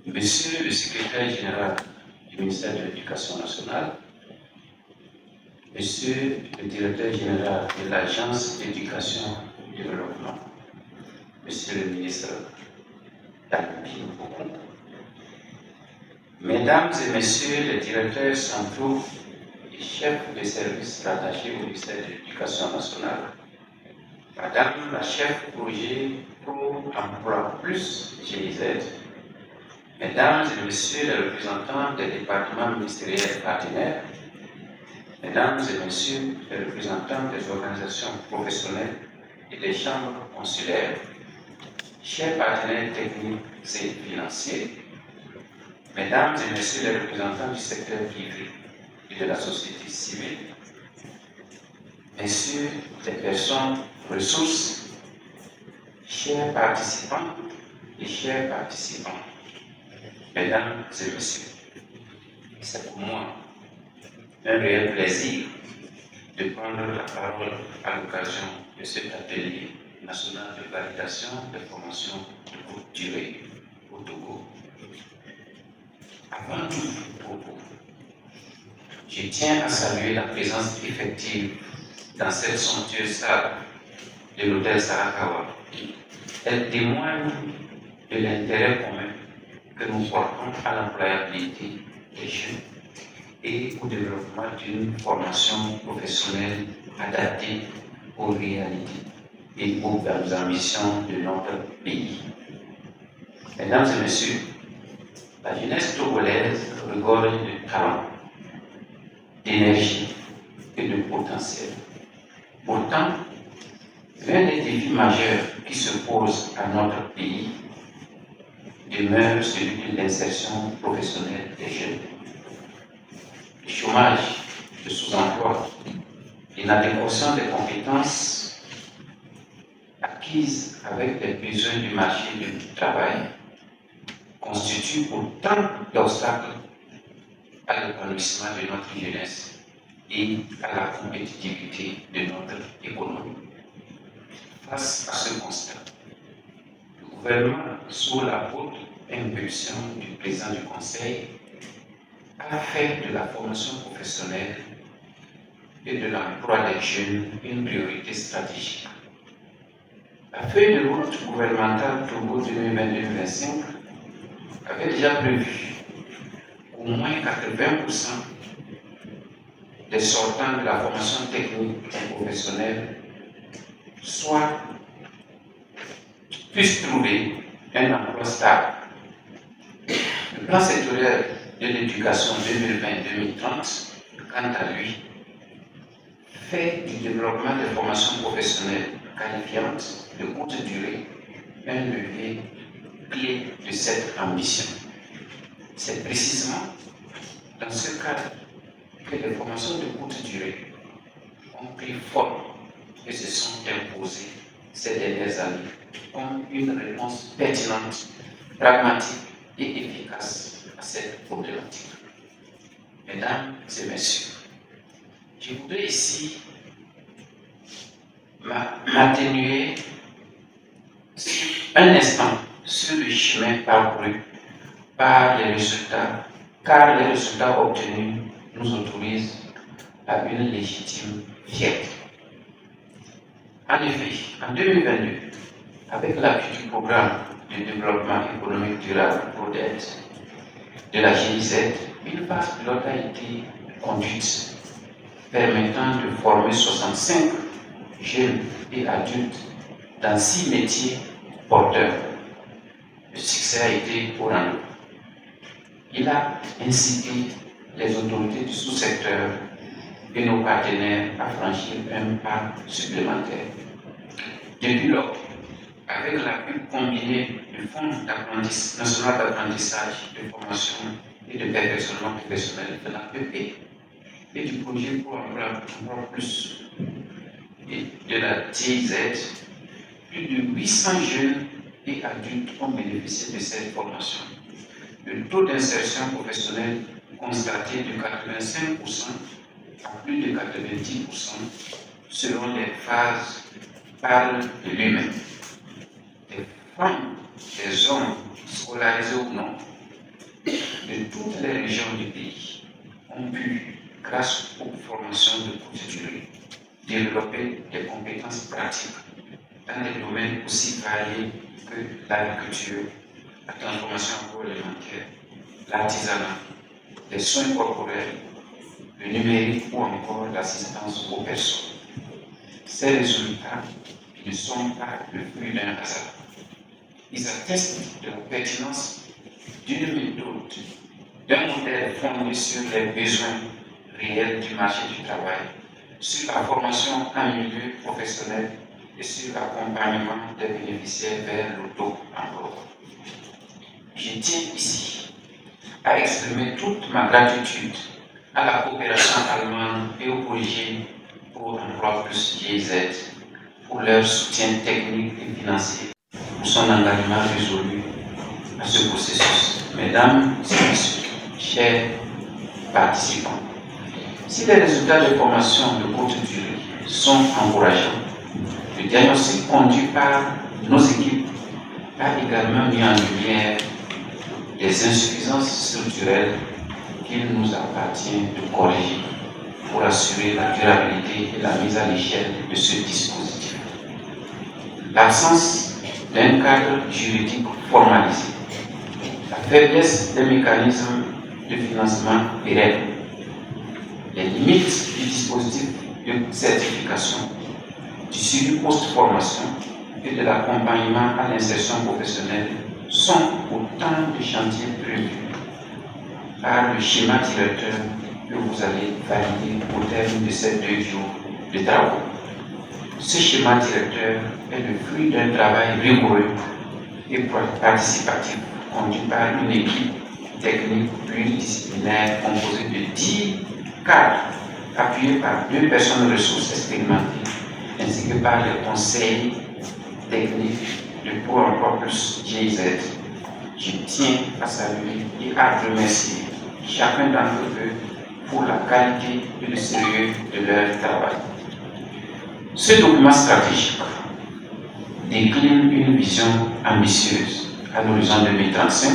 Monsieur le secrétaire général du ministère de l'Éducation nationale, Monsieur le directeur général de l'Agence d'éducation et de développement, Monsieur le ministre Daniel Bokun, Mesdames et Messieurs les directeurs centraux et chefs de services rattachés au ministère de l'Éducation nationale, Madame la chef projet Pro Emploi Plus GIZ, Mesdames et Messieurs les représentants des départements ministériels partenaires, Mesdames et Messieurs les représentants des organisations professionnelles et des chambres consulaires, chers partenaires techniques et financiers, Mesdames et Messieurs les représentants du secteur privé et de la société civile, Messieurs les personnes ressources, chers participants et chers participants, Mesdames et Messieurs, c'est pour moi un réel plaisir de prendre la parole à l'occasion de cet atelier national de validation des formations de courte durée au Togo. Avant tout propos, je tiens à saluer la présence effective dans cette somptueuse salle de l'hôtel Sarakawa. Elle témoigne de l'intérêt commun que nous portons à l'employabilité des jeunes et au développement d'une formation professionnelle adaptée aux réalités et aux ambitions de notre pays. Mesdames et Messieurs, la jeunesse togolaise regorge de talent, d'énergie et de potentiel. Pourtant, l'un des défis majeurs qui se pose à notre pays demeure celui de l'insertion professionnelle des jeunes. Le chômage, le sous-emploi, l'inadéquation des compétences acquises avec les besoins du marché du travail constituent autant d'obstacles à l'épanouissement de notre jeunesse et à la compétitivité de notre économie. Face à ce constat, le gouvernement, sous la haute impulsion du président du Conseil, a fait de la formation professionnelle et de l'emploi des jeunes une priorité stratégique. La feuille de route gouvernementale Togo 2022-2025 avait déjà prévu qu'au moins 80% des sortants de la formation technique et professionnelle puissent trouver un emploi stable. Le plan sectoriel de l'éducation 2020-2030, quant à lui, fait du développement des formations professionnelles qualifiantes de courte durée un levier clé de cette ambition. C'est précisément dans ce cadre que les formations de courte durée ont pris forme et se sont imposées ces dernières années comme une réponse pertinente, pragmatique et efficace à cette problématique. Mesdames et Messieurs, je voudrais ici m'atténuer un instant sur le chemin parcouru par les résultats, car les résultats obtenus nous autorisent à une légitime fierté. En effet, en 2022, avec l'appui du programme de développement économique durable PRODED de la GIZ, une phase pilote a été conduite permettant de former 65 jeunes et adultes dans 6 métiers porteurs. Le succès a été au rendez-vous. Il a incité les autorités du sous-secteur et nos partenaires à franchir un pas supplémentaire. Depuis lors, avec l'appui combiné du Fonds national d'apprentissage, de formation et de perfectionnement professionnel de l'APP et du projet pour Emploi Plus et de la TIZ, plus de 800 jeunes et adultes ont bénéficié de cette formation. Le taux d'insertion professionnelle constaté de 85% à plus de 90% selon les phases parle de lui-même. Des femmes, des hommes, scolarisés ou non, toutes les régions du pays ont pu, grâce aux formations de courte durée, développer des compétences pratiques dans des domaines aussi variés que l'agriculture, la transformation agroalimentaire, l'artisanat, les soins corporels, le numérique ou encore l'assistance aux personnes. Ces résultats ne sont pas le fruit d'un hasard. Ils attestent de la pertinence d'une méthode, d'un modèle fondé sur les besoins réels du marché du travail, sur la formation en milieu professionnel et sur l'accompagnement des bénéficiaires vers l'auto-emploi. Je tiens ici à exprimer toute ma gratitude à la coopération allemande et au projet pour Emploi Plus GIZ pour leur soutien technique et financier, pour son engagement résolu à ce processus. Mesdames et messieurs, chers participants, si les résultats de formation de courte durée sont encourageants, le diagnostic conduit par nos équipes a également mis en lumière des insuffisances structurelles qu'il nous appartient de corriger pour assurer la durabilité et la mise à l'échelle de ce dispositif. L'absence d'un cadre juridique formalisé, la faiblesse des mécanismes de financement pérenne, les limites du dispositif de certification, du suivi post-formation et de l'accompagnement à l'insertion professionnelle sont autant de chantiers prévus par le schéma directeur que vous allez valider au terme de ces 2 jours de travaux. Ce schéma directeur est le fruit d'un travail rigoureux et participatif conduit par une équipe technique pluridisciplinaire composée de 10 cadres appuyés par 2 personnes ressources expérimentées ainsi que par les conseils techniques de Pôle Emploi Plus GIZ. Je tiens à saluer et à remercier chacun d'entre eux pour la qualité et le sérieux de leur travail. Ce document stratégique décline une vision ambitieuse à l'horizon 2035,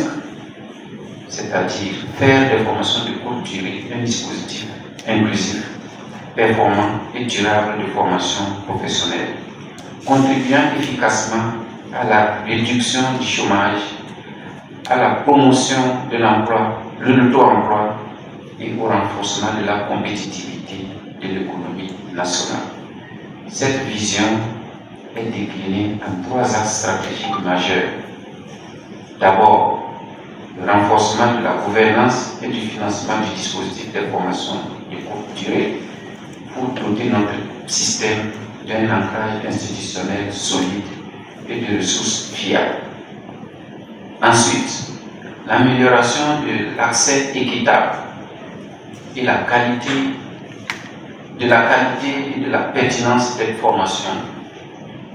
c'est-à-dire faire des formations de courte durée un dispositif inclusif, performant et durable de formation professionnelle, contribuant efficacement à la réduction du chômage, à la promotion de l'emploi, de l'auto-emploi et au renforcement de la compétitivité de l'économie nationale. Cette vision est déclinée en 3 axes stratégiques majeurs. D'abord, le renforcement de la gouvernance et du financement du dispositif de formation de courte durée pour doter notre système d'un ancrage institutionnel solide et de ressources fiables. Ensuite, l'amélioration de l'accès équitable et de la qualité et de la pertinence des formations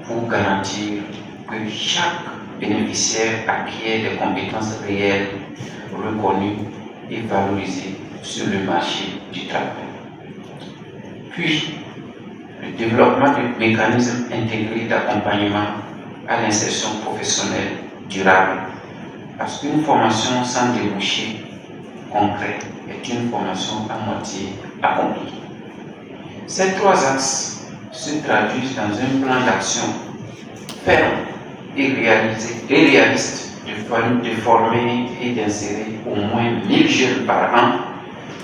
pour garantir que chaque bénéficiaire acquiert des compétences réelles, reconnues et valorisées sur le marché du travail. Puis, le développement de mécanismes intégrés d'accompagnement à l'insertion professionnelle durable, parce qu'une formation sans débouché concret est une formation à moitié accomplie. Ces 3 axes se traduisent dans un plan d'action ferme et réaliste de former et d'insérer au moins 1000 jeunes par an.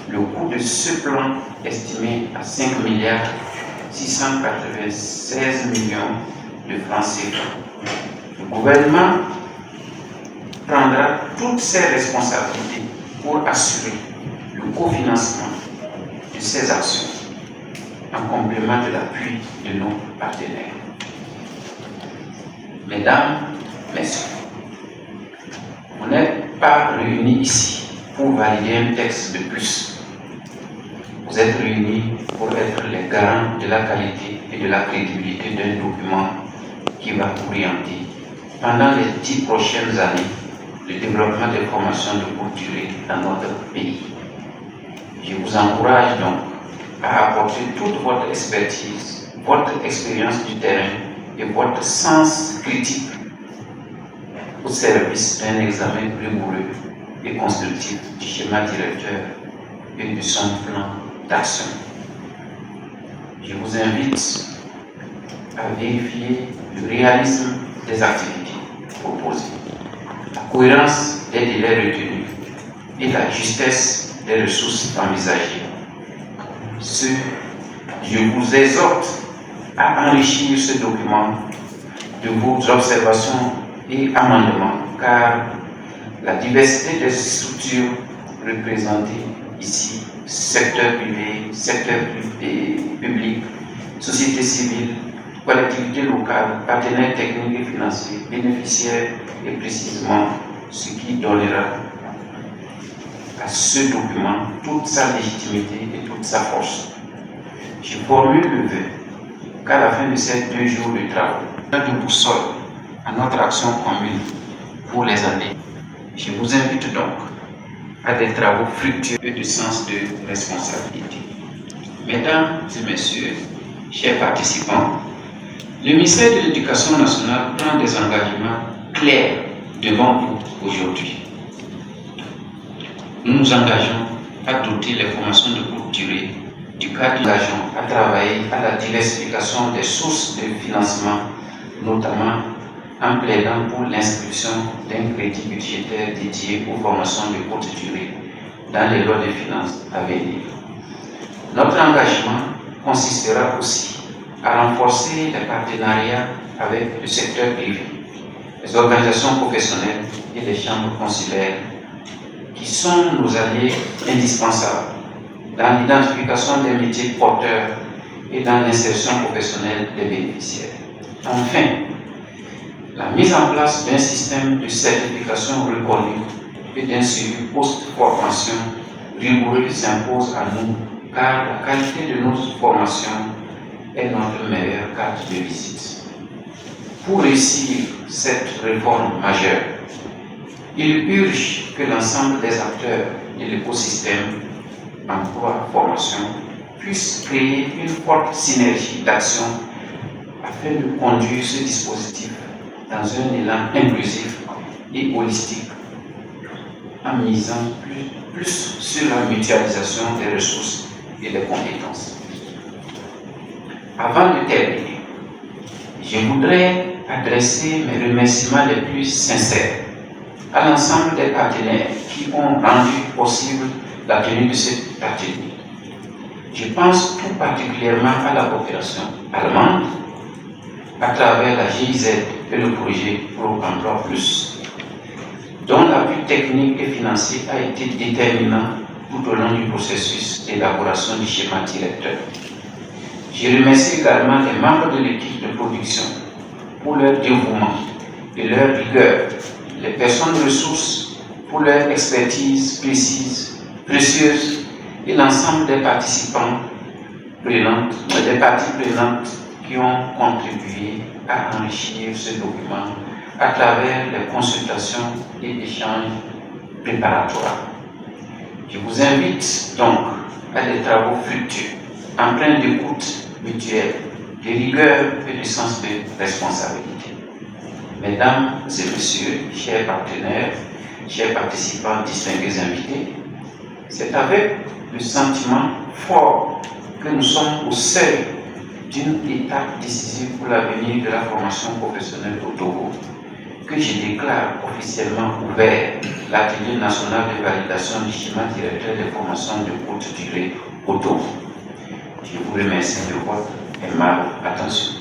Le coût de ce plan estimé à 5 milliards 696 millions de francs CFA. Le gouvernement prendra toutes ses responsabilités pour assurer le cofinancement de ces actions en complément de l'appui de nos partenaires. Mesdames, Messieurs, vous n'êtes pas réunis ici pour valider un texte de plus. Vous êtes réunis pour être les garants de la qualité et de la crédibilité d'un document qui va orienter pendant les 10 prochaines années le développement des formations de courte durée dans notre pays. Je vous encourage donc à apporter toute votre expertise, votre expérience du terrain et votre sens critique au service d'un examen rigoureux et constructif du schéma directeur et de son plan d'action. Je vous invite à vérifier le réalisme des activités proposées, la cohérence des délais retenus et la justesse des ressources envisagées. Je vous exhorte à enrichir ce document de vos observations et amendements, car la diversité des structures représentées ici, secteur privé, secteur public, société civile, collectivités locales, partenaires techniques et financiers, bénéficiaires, est précisément ce qui donnera à ce document toute sa légitimité et toute sa force. Je formule le vœu qu'à la fin de ces 2 jours de travaux, de boussole à notre action commune pour les années, je vous invite donc à des travaux fructueux et de sens de responsabilité. Mesdames et messieurs, chers participants, le ministère de l'Éducation nationale prend des engagements clairs devant vous aujourd'hui. Nous nous engageons à doter les formations de courte durée du cadre d'engagement à travailler à la diversification des sources de financement, notamment en plaidant pour l'inscription d'un crédit budgétaire dédié aux formations de courte durée dans les lois de finances à venir. Notre engagement consistera aussi à renforcer les partenariats avec le secteur privé, les organisations professionnelles et les chambres consulaires, qui sont nos alliés indispensables dans l'identification des métiers porteurs et dans l'insertion professionnelle des bénéficiaires. Enfin, la mise en place d'un système de certification reconnu et d'un suivi post-formation rigoureux s'impose à nous, car la qualité de nos formations est notre meilleure carte de visite. Pour réussir cette réforme majeure, il urge que l'ensemble des acteurs de l'écosystème emploi-formation puissent créer une forte synergie d'action afin de conduire ce dispositif dans un élan inclusif et holistique, en misant plus sur la mutualisation des ressources et des compétences. Avant de terminer, je voudrais adresser mes remerciements les plus sincères à l'ensemble des partenaires qui ont rendu possible la tenue de cette atelier. Je pense tout particulièrement à la coopération allemande à travers la GIZ et le projet Pro-Emploi Plus, dont l'appui technique et financier a été déterminant tout au long du processus d'élaboration du schéma directeur. Je remercie également les membres de l'équipe de production pour leur dévouement et leur rigueur, les personnes ressources pour leur expertise précieuse et l'ensemble des parties prenantes qui ont contribué à enrichir ce document à travers les consultations et échanges préparatoires. Je vous invite donc à des travaux fructueux, empreints d'écoute mutuelle, de rigueur et de sens de responsabilité. Mesdames et messieurs, chers partenaires, chers participants, distingués invités, c'est avec le sentiment fort que nous sommes au seuil d'une étape décisive pour l'avenir de la formation professionnelle au Togo que je déclare officiellement ouvert l'atelier national de validation du schéma directeur des formations de courte durée au Togo. Je vous remercie de votre aimable attention.